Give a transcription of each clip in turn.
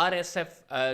RSF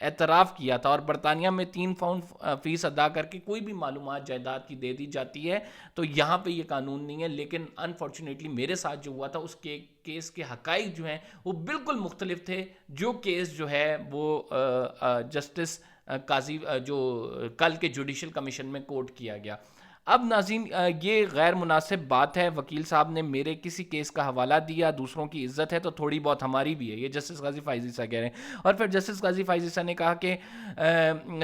اعتراف کیا تھا، اور برطانیہ میں 3 فیس ادا کر کے کوئی بھی معلومات جائیداد کی دے دی جاتی ہے، تو یہاں پہ یہ قانون نہیں ہے. لیکن انفارچونیٹلی میرے ساتھ جو ہوا تھا اس کے کیس کے حقائق جو ہیں وہ بالکل مختلف تھے. جو کیس جو ہے وہ جسٹس قاضی جو کل کے جوڈیشل کمیشن میں کوٹ کیا گیا. اب ناظرین یہ غیر مناسب بات ہے. وکیل صاحب نے میرے کسی کیس کا حوالہ دیا، دوسروں کی عزت ہے تو تھوڑی بہت ہماری بھی ہے، یہ جسٹس قاضی فائز عیسیٰ کہہ رہے ہیں. اور پھر جسٹس قاضی فائز عیسیٰ نے کہا کہ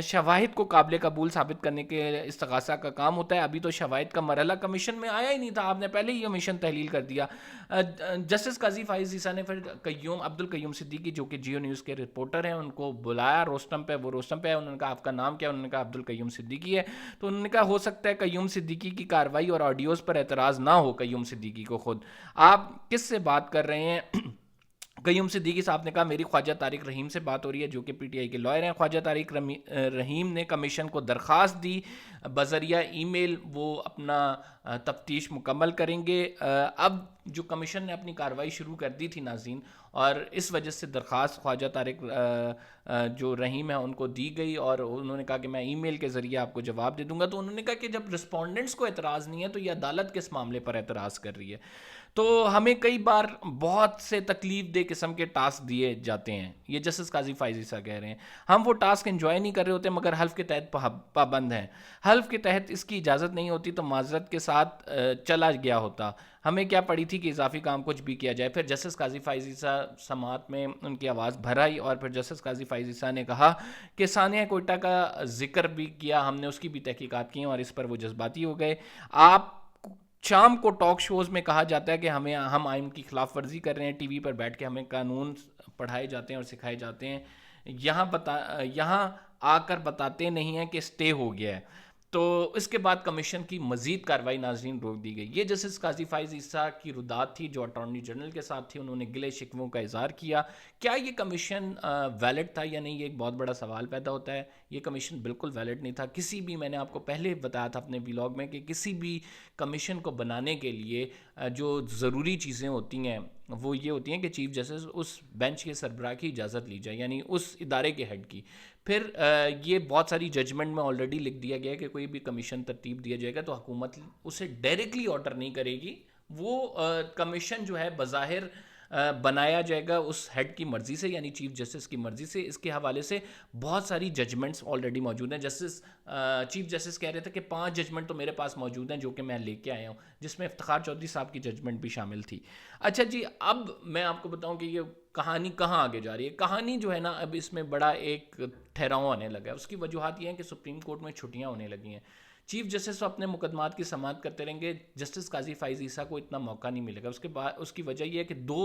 شواہد کو قابل قبول ثابت کرنے کے استغاثہ کا کام ہوتا ہے. ابھی تو شواہد کا مرحلہ کمیشن میں آیا ہی نہیں تھا، آپ نے پہلے ہی کمیشن تحلیل کر دیا. جسٹس قاضی فائز عیسیٰ نے پھر عبد القیوم صدیقی جو کہ جیو نیوز کے رپورٹر ہیں ان کو بلایا روسٹم پہ. وہ روسٹم پہ ہے، انہوں نے کہا آپ کا نام کیا؟ انہوں نے کہا عبد القیوم صدیقی ہے. تو انہوں نے کہا ہو سکتا ہے قیوم صدیقی کی کارروائی اور آڈیوز پر اعتراض نہ ہو قیوم صدیقی کو خود. آپ کس سے بات کر رہے ہیں؟ قیوم صدیقی صاحب نے کہا میری خواجہ طارق رحیم سے بات ہو رہی ہے جو کہ پی ٹی آئی کے لائر ہیں. خواجہ طارق رحیم نے کمیشن کو درخواست دی بذریعہ ای میل، وہ اپنا تفتیش مکمل کریں گے. اب جو کمیشن نے اپنی کارروائی شروع کر دی تھی ناظرین، اور اس وجہ سے درخواست خواجہ طارق جو رحیم ہے ان کو دی گئی، اور انہوں نے کہا کہ میں ای میل کے ذریعے آپ کو جواب دے دوں گا. تو انہوں نے کہا کہ جب رسپونڈنٹس کو اعتراض نہیں ہے تو یہ عدالت کس معاملے پر اعتراض کر رہی ہے؟ تو ہمیں کئی بار بہت سے تکلیف دہ قسم کے ٹاسک دیے جاتے ہیں، یہ جسٹس قاضی فائز عیسیٰ کہہ رہے ہیں. ہم وہ ٹاسک انجوائے نہیں کر رہے ہوتے مگر حلف کے تحت پابند ہیں. حلف کے تحت اس کی اجازت نہیں ہوتی تو معذرت کے ساتھ چلا گیا ہوتا. ہمیں کیا پڑی تھی کہ اضافی کام کچھ بھی کیا جائے. پھر جسٹس قاضی فائز عیسیٰ سماعت میں ان کی آواز بھر آئی، اور پھر جسٹس قاضی فائز عیسیٰ نے کہا کہ ثانیہ کوئٹہ کا ذکر بھی کیا ہم نے، اس کی بھی تحقیقات کی اور اس پر وہ جذباتی ہو گئے. آپ شام کو ٹاک شوز میں کہا جاتا ہے کہ ہم آئین کی خلاف ورزی کر رہے ہیں، ٹی وی پر بیٹھ کے ہمیں قانون پڑھائے جاتے ہیں اور سکھائے جاتے ہیں، یہاں آ کر بتاتے نہیں ہیں کہ اسٹے ہو گیا ہے. تو اس کے بعد کمیشن کی مزید کارروائی ناظرین روک دی گئی. یہ جسٹس قاضی فائز عیسیٰ کی ردات تھی جو اٹارنی جنرل کے ساتھ تھی. انہوں نے گلے شکووں کا اظہار کیا. کیا یہ کمیشن ویلڈ تھا یا نہیں، یہ ایک بہت بڑا سوال پیدا ہوتا ہے. یہ کمیشن بالکل ویلڈ نہیں تھا. کسی بھی، میں نے آپ کو پہلے بتایا تھا اپنے ویلاگ میں کہ کسی بھی کمیشن کو بنانے کے لیے جو ضروری چیزیں ہوتی ہیں وہ یہ ہوتی ہیں کہ چیف جسٹس اس بینچ کے سربراہ کی اجازت لی جائے، یعنی اس ادارے کے ہیڈ کی. پھر یہ بہت ساری ججمنٹ میں آلریڈی لکھ دیا گیا کہ کوئی بھی کمیشن ترتیب دیا جائے گا تو حکومت اسے ڈائریکٹلی آرڈر نہیں کرے گی. وہ کمیشن جو ہے بظاہر بنایا جائے گا اس ہیڈ کی مرضی سے، یعنی چیف جسٹس کی مرضی سے. اس کے حوالے سے بہت ساری ججمنٹس آلریڈی موجود ہیں. چیف جسٹس کہہ رہے تھے کہ 5 ججمنٹ تو میرے پاس موجود ہیں جو کہ میں لے کے آیا ہوں، جس میں افتخار چودھری صاحب کی ججمنٹ بھی شامل تھی. اچھا جی، اب میں آپ کو بتاؤں کہ یہ کہانی کہاں آگے جا رہی ہے. کہانی جو ہے نا اب اس میں بڑا ایک ٹھہراؤ آنے لگا ہے. اس کی وجوہات یہ ہیں کہ سپریم کورٹ میں چھٹیاں ہونے لگی ہیں. چیف جسٹس تو اپنے مقدمات کی سماعت کرتے رہیں گے، جسٹس قاضی فائز عیسیٰ کو اتنا موقع نہیں ملے گا. اس کے بعد اس کی وجہ یہ ہے کہ 2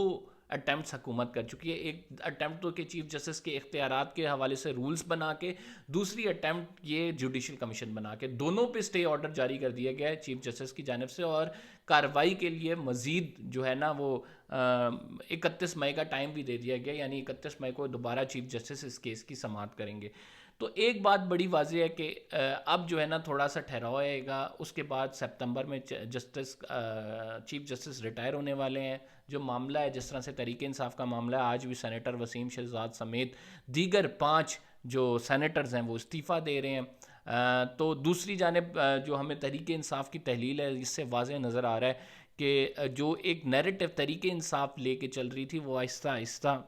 اٹیمپٹس حکومت کر چکی ہے. ایک اٹیمپٹ تو کہ چیف جسٹس کے اختیارات کے حوالے سے رولز بنا کے، دوسری اٹیمپٹ یہ جوڈیشل کمیشن بنا کے. دونوں پہ اسٹے آرڈر جاری کر دیا گیا ہے چیف جسٹس کی جانب سے، اور کارروائی کے لیے مزید جو ہے نا وہ 31 مئی کا ٹائم بھی دے دیا گیا، یعنی 31 مئی کو دوبارہ چیف جسٹس اس کیس کی سماعت کریں گے. تو ایک بات بڑی واضح ہے کہ اب جو ہے نا تھوڑا سا ٹھہراؤ آئے گا. اس کے بعد سپتمبر میں چیف جسٹس ریٹائر ہونے والے ہیں. جو معاملہ ہے جس طرح سے تحریک انصاف کا معاملہ ہے، آج بھی سینیٹر وسیم شہزاد سمیت دیگر 5 جو سینیٹرز ہیں وہ استعفیٰ دے رہے ہیں. تو دوسری جانب جو ہمیں تحریک انصاف کی تحلیل ہے اس سے واضح نظر آ رہا ہے کہ جو ایک نیریٹو تحریک انصاف لے کے چل رہی تھی وہ آہستہ آہستہ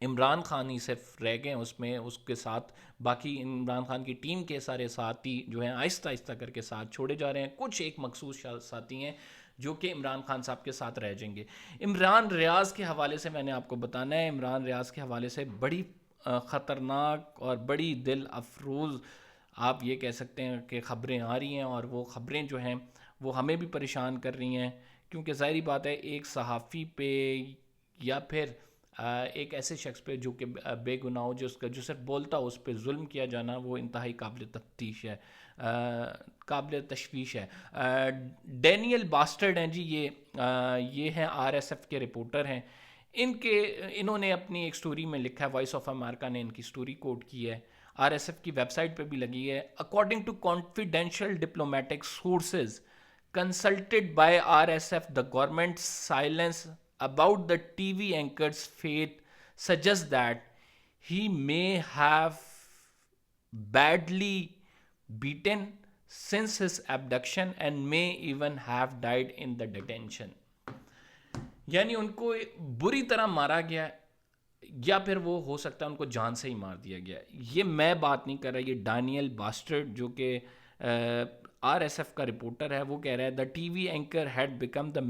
عمران خان ہی صرف رہ گئے اس میں. اس کے ساتھ باقی عمران خان کی ٹیم کے سارے ساتھی جو ہیں آہستہ آہستہ کر کے ساتھ چھوڑے جا رہے ہیں. کچھ ایک مخصوص ساتھی ہیں جو کہ عمران خان صاحب کے ساتھ رہ جائیں گے. عمران ریاض کے حوالے سے میں نے آپ کو بتانا ہے، عمران ریاض کے حوالے سے بڑی خطرناک اور بڑی دل افروز آپ یہ کہہ سکتے ہیں کہ خبریں آ رہی ہیں، اور وہ خبریں جو ہیں وہ ہمیں بھی پریشان کر رہی ہیں. کیونکہ ظاہری بات ہے ایک صحافی پہ یا پھر ایک ایسے شخص پہ جو کہ بے گناہ ہو، جو صرف بولتا ہو، اس پہ ظلم کیا جانا وہ انتہائی قابل تفتیش ہے، قابل تشویش ہے. ڈینیل باسٹرڈ ہیں جی، یہ ہیں RSF کے رپورٹر ہیں. انہوں نے اپنی ایک سٹوری میں لکھا ہے، وائس آف امریکہ نے ان کی سٹوری کوٹ کی ہے، RSF کی ویب سائٹ پہ بھی لگی ہے. According to confidential diplomatic sources consulted by RSF, the government's silence about the TV anchor's fate suggests that he may have badly beaten since his abduction and may even have died in the detention. یعنی ان کو بری طرح مارا گیا یا پھر وہ ہو سکتا ہے ان کو جان سے ہی مار دیا گیا. یہ میں بات نہیں کر رہا, یہ ڈانیل باسٹرڈ جو کہ آر ایس ایف کا رپورٹر ہے وہ کہہ رہا ہے the TV anchor had become the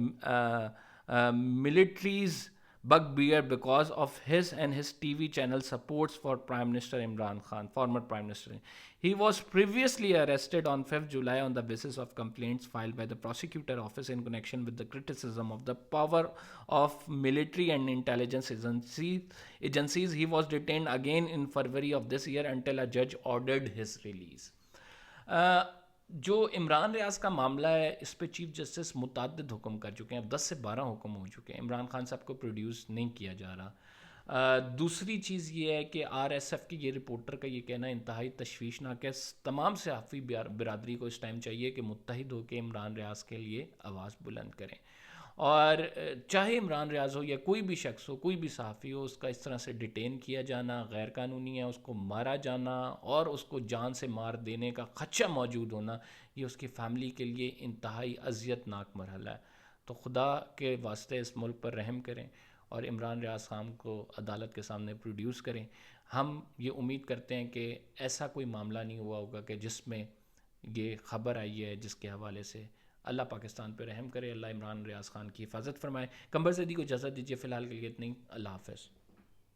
military's bug bear because of his and his TV channel supports for Prime Minister Imran Khan, former Prime Minister. He was previously arrested on 5th July on the basis of complaints filed by the prosecutor office in connection with the criticism of the power of military and intelligence agencies. He was detained again in February of this year until a judge ordered his release. جو عمران ریاض کا معاملہ ہے اس پہ chief justice متعدد حکم کر چکے ہیں, اب 10 سے 12 حکم ہو چکے ہیں. عمران خان صاحب کو پروڈیوس نہیں کیا جا رہا. دوسری چیز یہ ہے کہ آر ایس ایف کی یہ رپورٹر کا یہ کہنا انتہائی تشویشناک ہے. تمام صحافی برادری کو اس ٹائم چاہیے کہ متحد ہو کے عمران ریاض کے لیے آواز بلند کریں, اور چاہے عمران ریاض ہو یا کوئی بھی شخص ہو, کوئی بھی صحافی ہو, اس کا اس طرح سے ڈیٹین کیا جانا غیر قانونی ہے. اس کو مارا جانا اور اس کو جان سے مار دینے کا خدشہ موجود ہونا, یہ اس کی فیملی کے لیے انتہائی اذیت ناک مرحلہ ہے. تو خدا کے واسطے اس ملک پر رحم کریں اور عمران ریاض خان کو عدالت کے سامنے پروڈیوس کریں. ہم یہ امید کرتے ہیں کہ ایسا کوئی معاملہ نہیں ہوا ہوگا کہ جس میں یہ خبر آئی ہے جس کے حوالے سے. اللہ پاکستان پہ رحم کرے, اللہ عمران ریاض خان کی حفاظت فرمائے. قمر زیدی کو اجازت دیجیے, فی الحال کے لیے اتنی. اللہ حافظ.